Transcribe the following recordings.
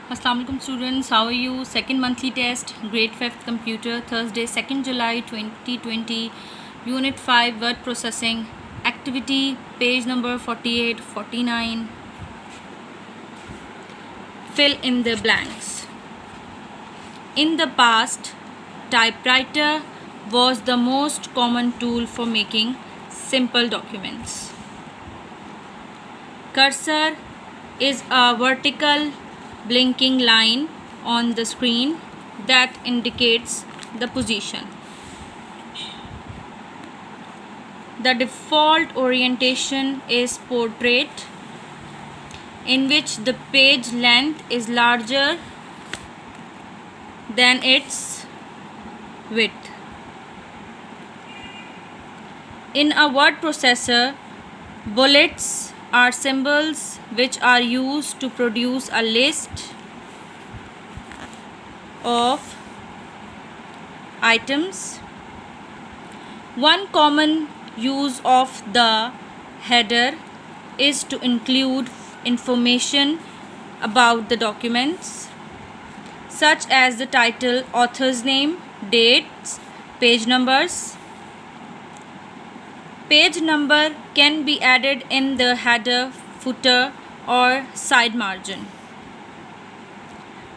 Assalamu alaikum students, how are you? Second monthly test, grade 5th computer, Thursday 2nd July 2020, unit 5 word processing, activity page number 48, 49. Fill in the blanks. In the past, typewriter was the most common tool for making simple documents. Cursor is a vertical blinking line on the screen that indicates the position. The default orientation is portrait, in which the page length is larger than its width. In a word processor, bullets are symbols which are used to produce a list of items. One common use of the header is to include information about the documents, such as the title, author's name, dates, page numbers. Page number can be added in the header, footer, or side margin.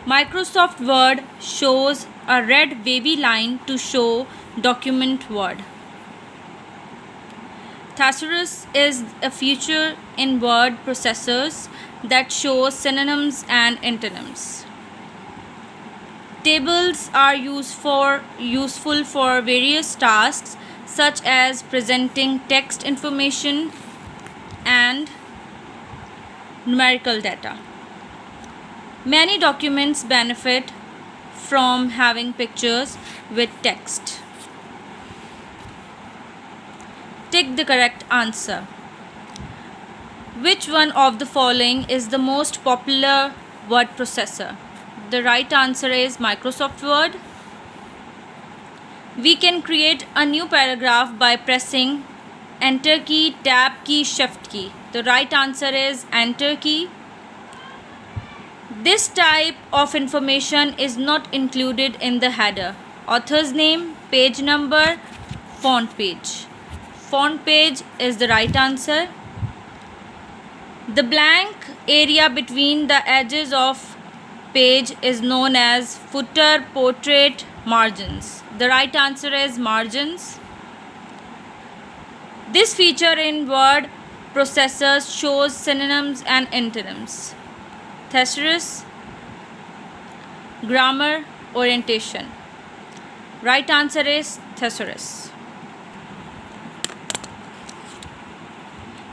Microsoft Word shows a red wavy line to show document word. Thesaurus is a feature in word processors that shows synonyms and antonyms. Tables are useful for various tasks such as presenting text information and numerical data. Many documents benefit from having pictures with text. Tick the correct answer. Which one of the following is the most popular word processor? The right answer is Microsoft Word. We can create a new paragraph by pressing Enter key, Tab key, Shift key. The right answer is Enter key. This type of information is not included in the header. Author's name, page number, font page. Font page is the right answer. The blank area between the edges of page is known as footer, portrait, margins. The right answer is margins. This feature in word processors shows synonyms and antonyms. Thesaurus, grammar, orientation. Right answer is thesaurus.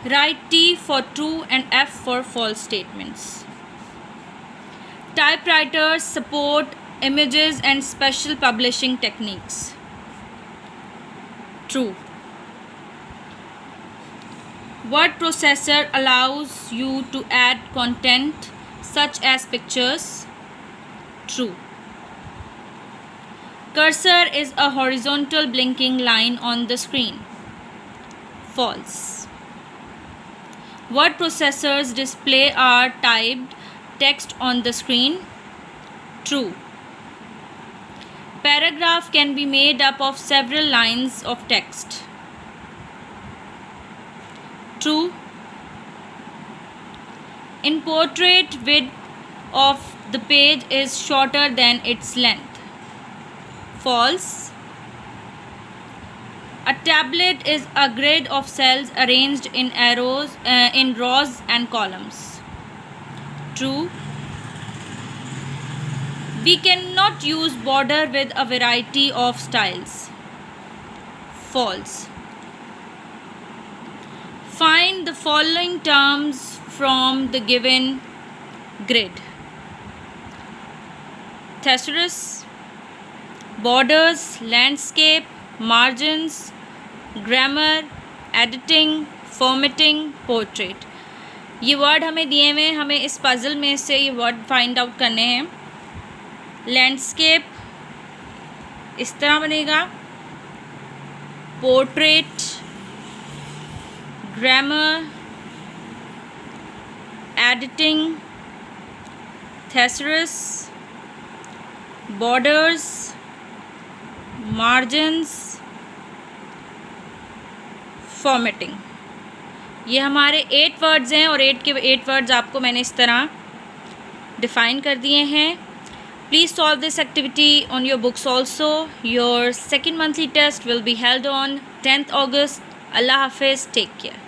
Write T for true and F for false statements. Typewriters support images and special publishing techniques. True. Word processor allows you to add content such as pictures. True. Cursor is a horizontal blinking line on the screen. False. Word processors display our typed text on the screen. True. Paragraph can be made up of several lines of text. True. In portrait, width of the page is shorter than its length. False. A tablet is a grid of cells arranged in rows and columns. True. We cannot use border with a variety of styles. False. Find the following terms from the given grid. Thesaurus, borders, landscape, margins, grammar, editing, formatting, portrait. ये word हमें दिए हुए हैं, हमें इस puzzle में से ये वर्ड फाइंड आउट करने हैं. लैंडस्केप इस तरह बनेगा. Portrait, grammar, editing, thesaurus, borders, margins, formatting। ये हमारे 8 वर्ड्स हैं और 8 के 8 वर्ड्स आपको मैंने इस तरह डिफ़ाइन कर दिए हैं। Please solve this activity on your books also. Your second monthly test will be held on 10th August। अल्लाह हाफिज़, टेक केयर।